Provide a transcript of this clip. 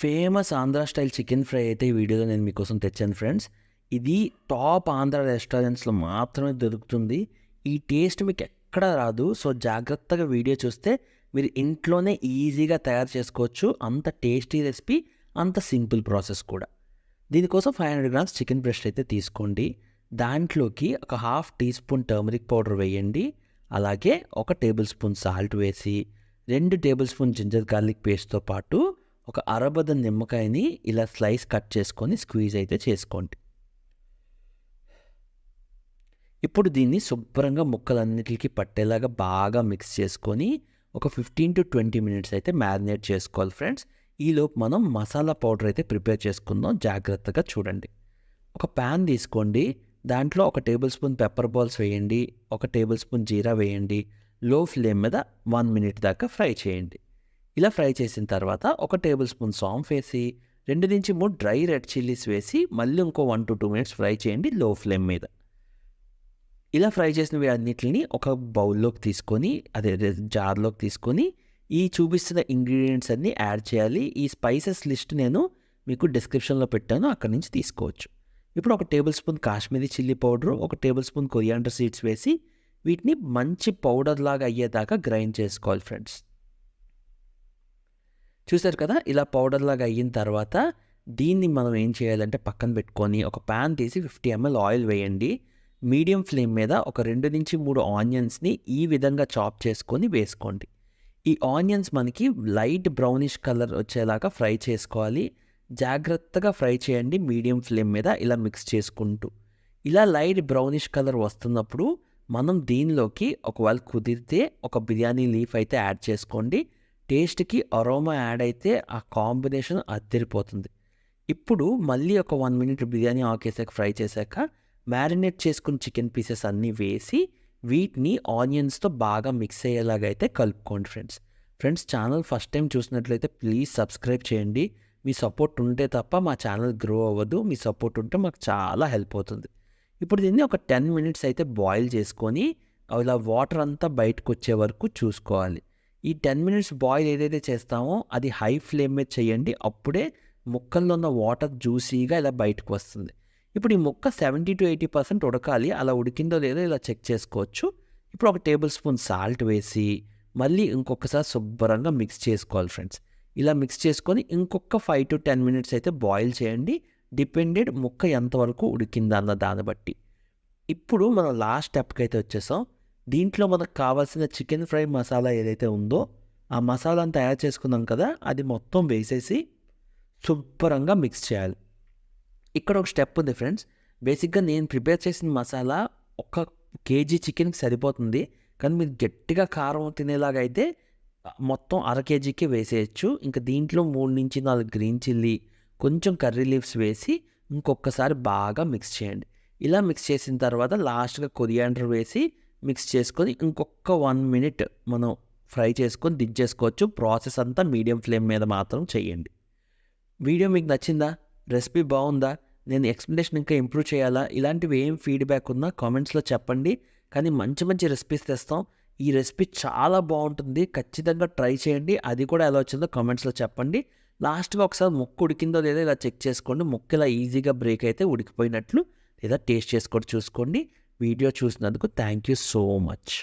Famous Andhra style chicken fry అయితే ఈ వీడియోలో నేను మీకోసం తెచ్చాను ఫ్రెండ్స్. ఇది టాప్ ఆంధ్ర రెస్టారెంట్స్‌లో మాత్రమే దొరుకుతుంది. ఈ టేస్ట్ మీకు ఎక్కడ రాదు. సో, జాగ్రత్తగా వీడియో చూస్తే మీరు ఇంట్లోనే ఈజీగా తయారు చేసుకోవచ్చు. అంత టేస్టీ రెసిపీ, అంత సింపుల్ ప్రాసెస్ కూడా. దీనికోసం 500 గ్రామ్స్ చికెన్ బ్రెస్ట్ అయితే తీసుకోండి. దాంట్లోకి ఒక half teaspoon turmeric powder వేయండి. అలాగే ఒక టేబుల్ స్పూన్ సాల్ట్ వేసి, 2 టేబుల్ స్పూన్ జింజర్ గార్లిక్ పేస్ట్‌తో పాటు ఒక అరబద నిమ్మకాయని ఇలా స్లైస్ కట్ చేసుకొని స్క్వీజ్ అయితే చేసుకోండి. ఇప్పుడు దీన్ని శుభ్రంగా ముక్కలన్నిటికి పట్టేలాగా బాగా మిక్స్ చేసుకొని ఒక 15-20 మినిట్స్ అయితే మ్యారినేట్ చేసుకోవాలి ఫ్రెండ్స్. ఈలోపు మనం మసాలా పౌడర్ అయితే ప్రిపేర్ చేసుకుందాం. జాగ్రత్తగా చూడండి. ఒక ప్యాన్ తీసుకోండి. దాంట్లో ఒక టేబుల్ స్పూన్ పెప్పర్ బాల్స్ వేయండి. ఒక టేబుల్ స్పూన్ జీరా వేయండి. లో ఫ్లేమ్ మీద 1 మినిట్ దాకా ఫ్రై చేయండి. ఇలా ఫ్రై చేసిన తర్వాత ఒక టేబుల్ స్పూన్ సాంఫ్ వేసి 2-3 డ్రై రెడ్ చిల్లీస్ వేసి మళ్ళీ ఇంకో 1-2 మినిట్స్ ఫ్రై చేయండి లో ఫ్లేమ్ మీద. ఇలా ఫ్రై చేసినవి అన్నిటిని ఒక బౌల్లోకి తీసుకొని జార్లోకి తీసుకొని ఈ చూపిస్తున్న ఇంగ్రీడియంట్స్ అన్నీ యాడ్ చేయాలి. ఈ స్పైసెస్ లిస్ట్ నేను మీకు డిస్క్రిప్షన్లో పెట్టాను, అక్కడి నుంచి తీసుకోవచ్చు. ఇప్పుడు ఒక table spoon Kashmiri chilli powder, ఒక టేబుల్ స్పూన్ కొరియాండర్ సీడ్స్ వేసి వీటిని మంచి పౌడర్ లాగా అయ్యేదాకా గ్రైండ్ చేసుకోవాలి ఫ్రెండ్స్. చూసారు కదా, ఇలా పౌడర్ లాగా అయిన తర్వాత దీన్ని మనం ఏం చేయాలంటే పక్కన పెట్టుకొని ఒక ప్యాన్ తీసి 50 ml ఆయిల్ వేయండి. మీడియం ఫ్లేమ్ మీద ఒక 2-3 ఆనియన్స్ని ఈ విధంగా చాప్ చేసుకొని వేసుకోండి. ఈ ఆనియన్స్ మనకి లైట్ బ్రౌనిష్ కలర్ వచ్చేలాగా ఫ్రై చేసుకోవాలి. జాగ్రత్తగా ఫ్రై చేయండి మీడియం ఫ్లేమ్ మీద ఇలా మిక్స్ చేసుకుంటూ. ఇలా లైట్ బ్రౌనిష్ కలర్ వస్తున్నప్పుడు మనం దీనిలోకి ఒకవేళ కుదిరితే ఒక బిర్యానీ లీఫ్ అయితే యాడ్ చేసుకోండి. టేస్ట్కి అరోమా యాడ్ అయితే ఆ కాంబినేషన్ అదిరిపోతుంది. ఇప్పుడు మళ్ళీ ఒక 1 మినిట్ బిర్యానీ ఆకేసాక ఫ్రై చేశాక మ్యారినేట్ చేసుకున్న చికెన్ పీసెస్ అన్నీ వేసి వీటిని ఆనియన్స్తో బాగా మిక్స్ అయ్యేలాగా అయితే కలుపుకోండి ఫ్రెండ్స్. ఛానల్ ఫస్ట్ టైం చూసినట్లయితే ప్లీజ్ సబ్స్క్రైబ్ చేయండి. మీ సపోర్ట్ ఉంటే తప్ప మా ఛానల్ గ్రో అవ్వదు. మీ సపోర్ట్ ఉంటే మాకు చాలా హెల్ప్ అవుతుంది. ఇప్పుడు దీన్ని ఒక 10 మినిట్స్ అయితే బాయిల్ చేసుకొని ఇలా వాటర్ అంతా బయటకు వచ్చే వరకు చూసుకోవాలి. ఈ 10 మినిట్స్ బాయిల్ ఏదైతే చేస్తామో అది హై ఫ్లేమ్ మీద చేయండి. అప్పుడే ముక్కల్లో ఉన్న వాటర్ జ్యూసీగా ఇలా బయటకు వస్తుంది. ఇప్పుడు ఈ ముక్క 70-80% ఉడకాలి. అలా ఉడికిందో లేదో ఇలా చెక్ చేసుకోవచ్చు. ఇప్పుడు ఒక టేబుల్ స్పూన్ సాల్ట్ వేసి మళ్ళీ ఇంకొకసారి శుభ్రంగా మిక్స్ చేసుకోవాలి ఫ్రెండ్స్. ఇలా మిక్స్ చేసుకొని ఇంకొక 5-10 మినిట్స్ అయితే బాయిల్ చేయండి. డిపెండెడ్ ముక్క ఎంతవరకు ఉడికిందా అన్న దాన్ని బట్టి. ఇప్పుడు మనం లాస్ట్ స్టెప్కి అయితే వచ్చేసాం. దీంట్లో మనకు కావాల్సిన చికెన్ ఫ్రై మసాలా ఏదైతే ఉందో ఆ మసాలాను తయారు చేసుకున్నాం కదా, అది మొత్తం వేసేసి శుభ్రంగా మిక్స్ చేయాలి. ఇక్కడ ఒక స్టెప్ ఉంది ఫ్రెండ్స్. బేసిక్గా నేను ప్రిపేర్ చేసిన మసాలా 1 కేజీ చికెన్కి సరిపోతుంది. కానీ మీరు గట్టిగా కారం తినేలాగా అయితే మొత్తం అర కేజీకి వేసేయచ్చు. ఇంకా దీంట్లో 3-4 గ్రీన్ చిల్లీ, కొంచెం కర్రీ లీవ్స్ వేసి ఇంకొకసారి బాగా మిక్స్ చేయండి. ఇలా మిక్స్ చేసిన తర్వాత లాస్ట్గా కొరియాండర్ వేసి మిక్స్ చేసుకొని ఇంకొక 1 మినిట్ మనం ఫ్రై చేసుకొని దించేసుకోవచ్చు. ప్రాసెస్ అంతా మీడియం ఫ్లేమ్ మీద మాత్రం చేయండి. వీడియో మీకు నచ్చిందా? రెసిపీ బాగుందా? నేను ఎక్స్ప్లెనేషన్ ఇంకా ఇంప్రూవ్ చేయాలా? ఇలాంటివి ఏం ఫీడ్బ్యాక్ ఉన్నా కామెంట్స్లో చెప్పండి. కానీ మంచి రెసిపీస్ తెస్తాం. ఈ రెసిపీ చాలా బాగుంటుంది, ఖచ్చితంగా ట్రై చేయండి. అది కూడా ఎలా వచ్చిందో కామెంట్స్లో చెప్పండి. లాస్ట్గా ఒకసారి ముక్క ఉడికిందో లేదో ఇలా చెక్ చేసుకోండి. ముక్క ఇలా ఈజీగా బ్రేక్ అయితే ఉడికిపోయినట్లు, లేదా టేస్ట్ చేసుకొని చూసుకోండి. వీడియో చూసినందుకు థ్యాంక్ యూ సో మచ్.